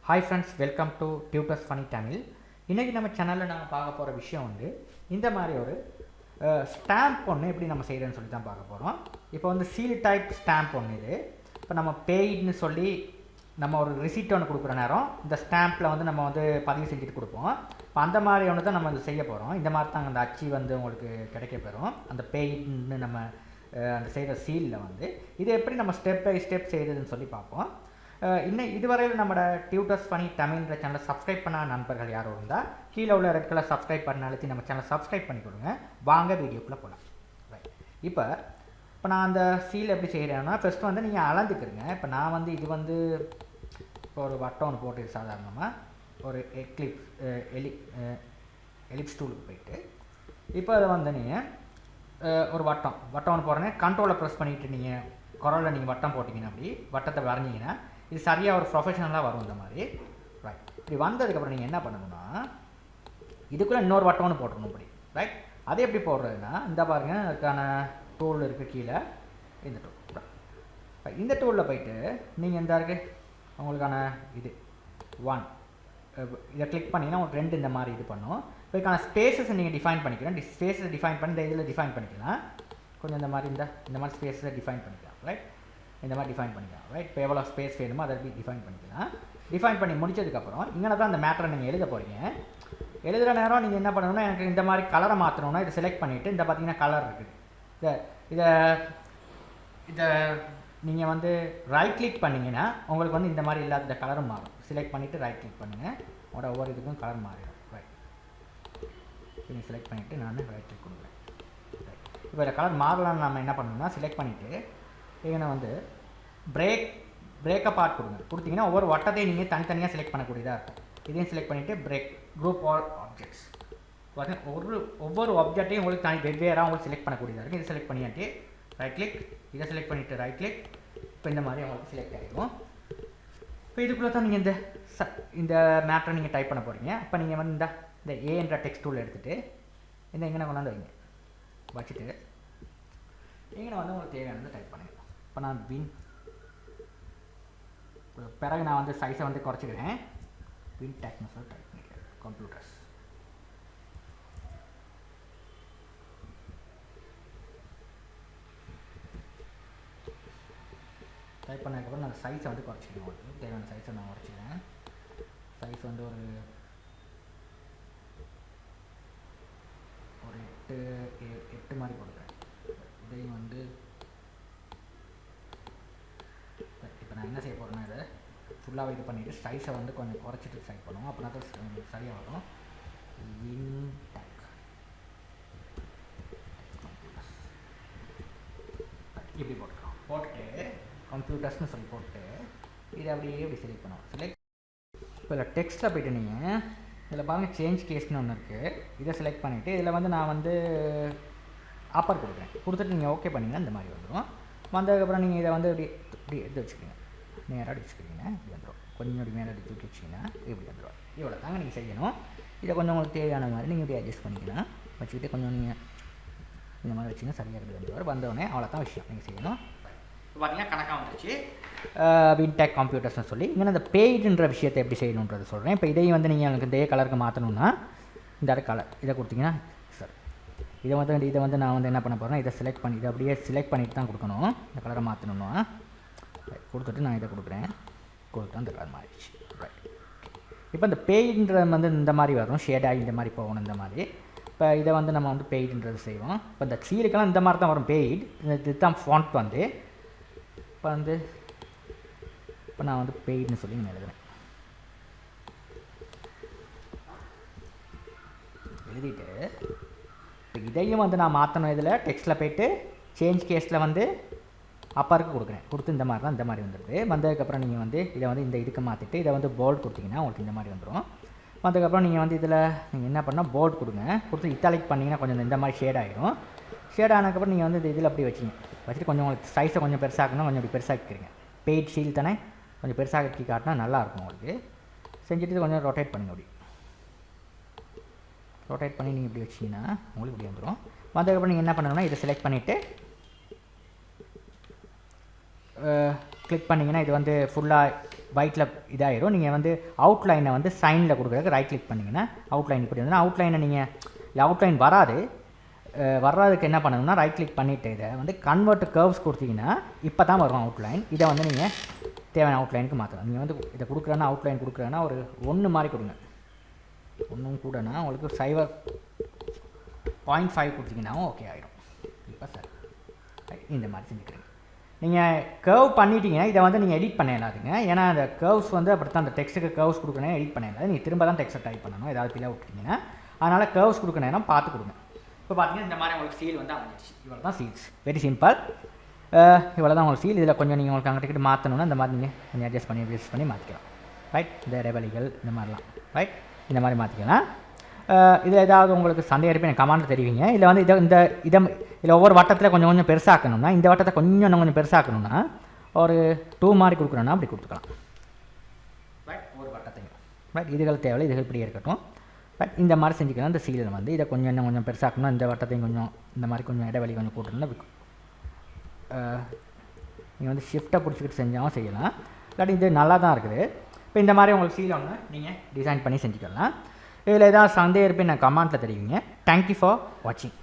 Hi friends, welcome to tutors funny Tamil. இன்றைக்கி நம்ம சேனலில் நாங்கள் பார்க்க போகிற விஷயம் வந்து இந்த மாதிரி ஒரு ஸ்டாம்ப் ஒன்று எப்படி நம்ம செய்கிறேன்னு சொல்லி தான் பார்க்க போகிறோம். இப்போ வந்து சீல் டைப் ஸ்டாம்ப் ஒன்று இது. இப்போ நம்ம பெய்டுன்னு சொல்லி நம்ம ஒரு ரிசிப்ட் ஒன்று கொடுக்குற நேரம் இந்த ஸ்டாம்பில் வந்து நம்ம வந்து பதிவு செஞ்சுட்டு கொடுப்போம். இப்போ அந்த மாதிரி ஒன்று தான் நம்ம வந்து செய்ய போகிறோம். இந்த மாதிரி தான் அந்த அச்சு வந்து உங்களுக்கு கிடைக்க பெறும். அந்த பெய்டுன்னு நம்ம அந்த செய்கிற சீலில் வந்து இது எப்படி நம்ம ஸ்டெப் பை ஸ்டெப் செய்கிறதுன்னு சொல்லி பார்ப்போம். இன்னும் இதுவரையில் நம்மளோட டியூட்டர்ஸ் ஃபனி தமிழ்ன்ற சேனலை சப்ஸ்கிரைப் பண்ண நண்பர்கள் யாரும் இருந்தால் கீழே உள்ள ரெட் கலர் சப்ஸ்கிரைப் பண்ண அழுத்தி நம்ம சேனலை சப்ஸ்கிரைப் பண்ணி கொடுங்க. வாங்க வீடியோக்குள்ளே போகலாம். ரைட், இப்போ நான் அந்த சீல் எப்படி செய்கிறேன்னா ஃபஸ்ட்டு வந்து நீங்கள் அளந்துக்கிறங்க. இப்போ நான் வந்து இது வந்து ஒரு வட்டம் ஒன்று போட்டு சாதாரணமாக ஒரு எலிப்ஸ் டூலுக்கு போயிட்டு இப்போ அதை வந்து நீங்கள் ஒரு வட்டம் ஒன்று போடுறேன்னா கண்ட்ரோலை ப்ரெஸ் பண்ணிவிட்டு நீங்கள் குரலில் நீங்கள் வட்டம் போட்டிங்கன்னா அப்படி வட்டத்தை வரைஞ்சிங்கன்னா இது சரியாக ஒரு ப்ரொஃபஷனலாக வரும். இந்த மாதிரி ரைட், இப்படி வந்ததுக்கப்புறம் நீங்கள் என்ன பண்ணணும்னா இதுக்குள்ளே இன்னொரு வட்டம் ஒன்று போட்டுக்கணும் இப்படி. ரைட், அது எப்படி போடுறதுன்னா இந்த பாருங்கள், அதுக்கான டூல் இருக்குது கீழே, இந்த டூல். இந்த டூலில் போயிட்டு நீங்கள் இந்த இருக்கு உங்களுக்கான இது 1 இதை கிளிக் பண்ணிங்கன்னா உங்களுக்கு 2 இந்த மாதிரி இது பண்ணும். இதுக்கான ஸ்பேஸஸை நீங்கள் டிஃபைன் பண்ணிக்கலாம். ஸ்பேஸை டிஃபைன் பண்ணி இந்த இதில் டிஃபைன் பண்ணிக்கலாம். கொஞ்சம் இந்த மாதிரி இந்த மாதிரி ஸ்பேஸை டிஃபைன் பண்ணிக்கலாம். ரைட், இந்த மாதிரி டிஃபைன் பண்ணிக்கலாம். ரைட், இப்போ எவ்வளோ ஸ்பேஸ் வேணுமோ அதை டிஃபைன் பண்ணிக்கலாம். டிஃபைன் பண்ணி முடிச்சதுக்கப்புறம் இங்கே தான் அந்த மேட்டரை நீங்கள் எழுத போகிறீங்க. எழுதுகிற நேரம் நீங்கள் என்ன பண்ணணும்னா எனக்கு இந்த மாதிரி கலரை மாற்றணும்னா இதை செலக்ட் பண்ணிவிட்டு இந்த பார்த்தீங்கன்னா கலர் இருக்குது. இதை நீங்கள் வந்து ரைட் கிளிக் பண்ணிங்கன்னா உங்களுக்கு வந்து இந்த மாதிரி இல்லாத இந்த கலரும் மாறும். செலக்ட் பண்ணிவிட்டு ரைட் கிளிக் பண்ணுங்கள், உங்களோட ஒவ்வொரு இதுக்கும் கலர் மாறிடும். ரைட், நீங்கள் செலக்ட் பண்ணிவிட்டு நான் ரைட் கிளிக் கொடுக்குறேன். இப்போ இதில் கலர் மாறலான்னு நம்ம என்ன பண்ணணும்னா செலக்ட் பண்ணிவிட்டு இங்கே வந்து பிரேக்கப் பார்ட் கொடுத்தீங்கன்னா ஒவ்வொரு வட்டத்தையும் நீங்கள் தனித்தனியாக செலக்ட் பண்ணக்கூடியதாக இருக்கும். இதையும் செலக்ட் பண்ணிவிட்டு குரூப் ஆல் ஆப்ஜெக்ட்ஸ் ஒவ்வொரு ஆப்ஜெக்டையும் உங்களுக்கு வெவ்வேறாக உங்களுக்கு செலக்ட் பண்ணக்கூடியதாக இருக்குது. இதை செலக்ட் பண்ணியாட்டி ரைட் கிளிக், இதை செலக்ட் பண்ணிவிட்டு ரைட் கிளிக். இப்போ இந்த மாதிரி உங்களுக்கு செலக்ட் ஆகிடும். இப்போ இதுக்குள்ளே தான் நீங்கள் இந்த மேட்டரை நீங்கள் டைப் பண்ண போகிறீங்க. அப்போ நீங்கள் வந்து இந்த ஏ என்ற டெக்ஸ்ட் டூல் எடுத்துகிட்டு இந்த எங்கே கொண்டாந்து வைங்க, வச்சுட்டு இங்கே வந்து உங்களுக்கு தேவையானது டைப் பண்ணிடலாம். இப்போ நான் பிறகு நான் வந்து சைஸை வந்து குறைச்சிக்கிறேன். வின் டெக்னஸ் டைப் பண்ணிக்கிறேன். கம்ப்யூட்டர்ஸ் டைப் பண்ணதுக்கப்புறம் நான் சைஸை வந்து குறைச்சிக்கிறேன். உங்களுக்கு தேவையான சைஸை நான் குறைச்சிக்கிறேன். சைஸ் வந்து ஒரு 8 மாதிரி கொடுக்குறேன். இதையும் வந்து இப்போ நான் என்ன செய்ய போகிறேன்னா இதை ஃபுல்லாக இது பண்ணிவிட்டு சைஸை வந்து கொஞ்சம் குறைச்சிட்டு டைப் பண்ணுவோம். அப்படின்னா தான் சரியாக வரும். வின்டெக் இப்படி போட்டுட்டு கம்ப்யூட்டர்ஸ்னு சொல்லி போட்டு இதை அப்படியே இப்படி செலக்ட் பண்ணுவோம். இப்போ இதில் டெக்ஸ்ட்டில் போய்ட்டு நீங்கள் இதில் பாருங்கள் சேஞ்ச் கேஸ்னு ஒன்று இருக்குது. இதை செலக்ட் பண்ணிவிட்டு இதில் வந்து நான் வந்து ஆப்பர் கொடுக்குறேன். கொடுத்துட்டு நீங்கள் ஓகே பண்ணிங்கன்னா இந்த மாதிரி வந்துடும். வந்ததுக்கப்புறம் நீங்கள் இதை வந்து இப்படி எடுத்து வச்சுக்கிங்க, நேராக வச்சுக்கிங்க, இப்படி வந்துடும். கொஞ்சம் இப்படி மேலே எடுத்து தூக்கி வச்சிங்கன்னா இப்படி வந்துடும். இவ்வளோ தாங்க நீங்கள் செய்யணும். இதை கொஞ்சம் உங்களுக்கு தேவையான மாதிரி நீங்கள் இப்படி அட்ஜஸ்ட் பண்ணிக்கலாம். வச்சுக்கிட்டு கொஞ்சம் நீங்கள் இந்த மாதிரி வச்சிங்கன்னா சரியாக இருக்குது. வந்தோடனே அவ்வளோ தான் விஷயம் நீங்கள் செய்யணும். இப்போ பார்த்தீங்கன்னா கணக்காக வந்துருச்சு. வின்டெக் கம்ப்யூட்டர்ஸ்னு சொல்லி இங்கே அந்த பெய்டுன்ற விஷயத்தை எப்படி செய்யணுன்றது சொல்கிறேன். இப்போ இதையும் வந்து நீங்கள் எனக்கு இதே கலருக்கு மாற்றணுன்னா இந்த கலர் இதை கொடுத்தீங்கன்னா சார் இதை வந்து நான் வந்து என்ன பண்ண போகிறேன், இதை செலக்ட் பண்ணி இதை அப்படியே செலக்ட் பண்ணிட்டு தான் கொடுக்கணும். இந்த கலரை மாற்றணுன்னா கொடுத்துட்டு நான் இதை கொடுக்குறேன். கொடுத்து அந்த கலர் மாறிடுச்சு. ரைட், இப்போ இந்த பெய்டுன்ற வந்து இந்த மாதிரி வரும், ஷேடாகி இந்த மாதிரி போகணும் இந்த மாதிரி. இப்போ இதை வந்து நம்ம வந்து பெய்டுன்றது செய்வோம். இப்போ இந்த சீலுக்கெல்லாம் இந்த மாதிரி தான் வரும் பெய்டு. இது தான் ஃபாண்ட் வந்து இப்போ நான் வந்து பெய்டுன்னு சொல்லி நான் எழுதிட்டு இப்போ இதையும் வந்து நான் மாற்றணும். இதில் டெக்ஸ்ட்டில் போய்ட்டு சேஞ்ச் கேஸில் வந்து அப்பருக்கு கொடுக்குறேன். கொடுத்து இந்த மாதிரி தான் இந்த மாதிரி வந்துடுது. வந்ததுக்கப்புறம் நீங்கள் வந்து இதை வந்து இந்த இதுக்கு மாற்றிட்டு இதை வந்து போல்டு கொடுத்தீங்கன்னா உங்களுக்கு இந்த மாதிரி வந்துடும். வந்ததுக்கப்புறம் நீங்கள் வந்து இதில் நீங்கள் என்ன பண்ணால் போல்டு கொடுங்க. கொடுத்து இத்தாலிக் பண்ணிங்கன்னா கொஞ்சம் இந்த மாதிரி ஷேட் ஆகிடும். ஷேட் ஆனதுக்கப்புறம் நீங்கள் வந்து இதில் அப்படி வச்சுட்டு கொஞ்சம் உங்களுக்கு சைஸை கொஞ்சம் பெருசாக்கணும். கொஞ்சம் இப்படி பெருசாக்கிக்கிறீங்க. பெய்ட் சீல் தானே, கொஞ்சம் பெருசாக காட்டினா நல்லாயிருக்கும் உங்களுக்கு. செஞ்சுட்டு கொஞ்சம் ரொட்டேட் பண்ணுங்க. அப்படி ரொட்டேட் பண்ணி நீங்கள் இப்படி வச்சிங்கன்னா உங்களுக்கு இப்படி வந்துடும். வந்ததுக்கப்புறம் நீங்கள் என்ன பண்ணணும்னா இதை செலக்ட் பண்ணிவிட்டு கிளிக் பண்ணிங்கன்னா இது வந்து ஃபுல்லாக ஒயிட்டில் இதாகிடும். நீங்கள் வந்து அவுட்லைனை வந்து சைனில் கொடுக்குறதுக்கு ரைட் கிளிக் பண்ணிங்கன்னா அவுட்லைன் இப்படி வந்து அவுட்லைனை நீங்கள் இல்லை அவுட்லைன் வர்றதுக்கு என்ன பண்ணணும்னா ரைட் கிளிக் பண்ணிவிட்டு இதை வந்து கன்வெர்ட் கர்வ்ஸ் கொடுத்தீங்கன்னா இப்போ தான் வரும் அவுட்லைன். இதை வந்து நீங்கள் தேவையான அவுட்லைனுக்கு மாற்றலாம். நீங்கள் வந்து இதை கொடுக்குறேன்னா அவுட்லைன் கொடுக்குறேன்னா ஒரு 1 மாதிரி கொடுங்க. 1 கூடனா உங்களுக்கு 0.5 கொடுத்தீங்கன்னா ஓகே ஆகிடும். இப்போ சார் இந்த மாதிரி செஞ்சுக்கிறீங்க. நீங்கள் கர்வ் பண்ணிட்டீங்கன்னா இதை வந்து நீங்கள் எடிட் பண்ணிடலாதுங்க. ஏன்னா அந்த கர்வ்ஸ் வந்து அப்படி தான் அந்த டெக்ஸ்ட்டுக்கு கர்வ்ஸ் கொடுக்கணும் எடிட் பண்ணிடலாம். நீங்கள் திரும்ப தான் டெக்ஸ்ட்டை டைப் பண்ணணும் ஏதாவது பிள்ளை விட்டுட்டீங்கன்னா. அதனால் கர்வ்ஸ் கொடுக்க நேரம் பார்த்து கொடுங்க. இப்போ பார்த்தீங்கன்னா இந்த மாதிரி உங்களுக்கு சீல் வந்து அமைஞ்சிச்சு. இவ்வளோ தான் சீல்ஸ், வெரி சிம்பிள். இவ்வளோ தான் உங்களுக்கு சீல். இதில் கொஞ்சம் நீங்கள் உங்களுக்கு அங்கே டிக்கெட் மாற்றணுன்னா இந்த மாதிரி நீங்கள் கொஞ்சம் அட்ஜஸ்ட் பண்ணி மாற்றிக்கலாம். ரைட், இந்த ரெவலிகள் இந்த மாதிரிலாம் ரைட் இந்த மாதிரி மாற்றிக்கலாம். இதில் ஏதாவது உங்களுக்கு சந்தேகம் இருப்பேன் எனக்கு கமெண்ட் தெரிவிங்க. இல்லை வந்து இதில் ஒவ்வொரு வட்டத்தில் கொஞ்சம் கொஞ்சம் பெருசாக்கணும்னா இந்த வட்டத்தை கொஞ்சம் பெருசாக்கணும்னா ஒரு 2 மாதிரி கொடுக்கணுன்னா அப்படி கொடுத்துக்கலாம். ரைட், ஒரு வட்டத்தையும் ரைட் இதுகள் தேவை, இதுகள் இப்படியே இருக்கட்டும். ரைட், இந்த மாதிரி செஞ்சுக்கலாம். இந்த சீலில் வந்து இதை கொஞ்சம் பெருசாக்கணும்னா இந்த வட்டத்தையும் கொஞ்சம் இந்த மாதிரி கொஞ்சம் இடைவெளி கொஞ்சம் கூட்டணும்னா நீங்கள் வந்து ஷிஃப்ட்டை பிடிச்சிக்கிட்டு செஞ்சாலும் செய்யலாம். இல்லாட்டி இது நல்லா தான் இருக்குது. இப்போ இந்த மாதிரி உங்களுக்கு சீல் ஒன்று நீங்கள் டிசைன் பண்ணி செஞ்சுக்கலாம். இதில் ஏதாவது சந்தேகம் இருப்பேன் நான் கமெண்ட்டில் தெரிவிங்க. தேங்க்யூ ஃபார் வாட்சிங்.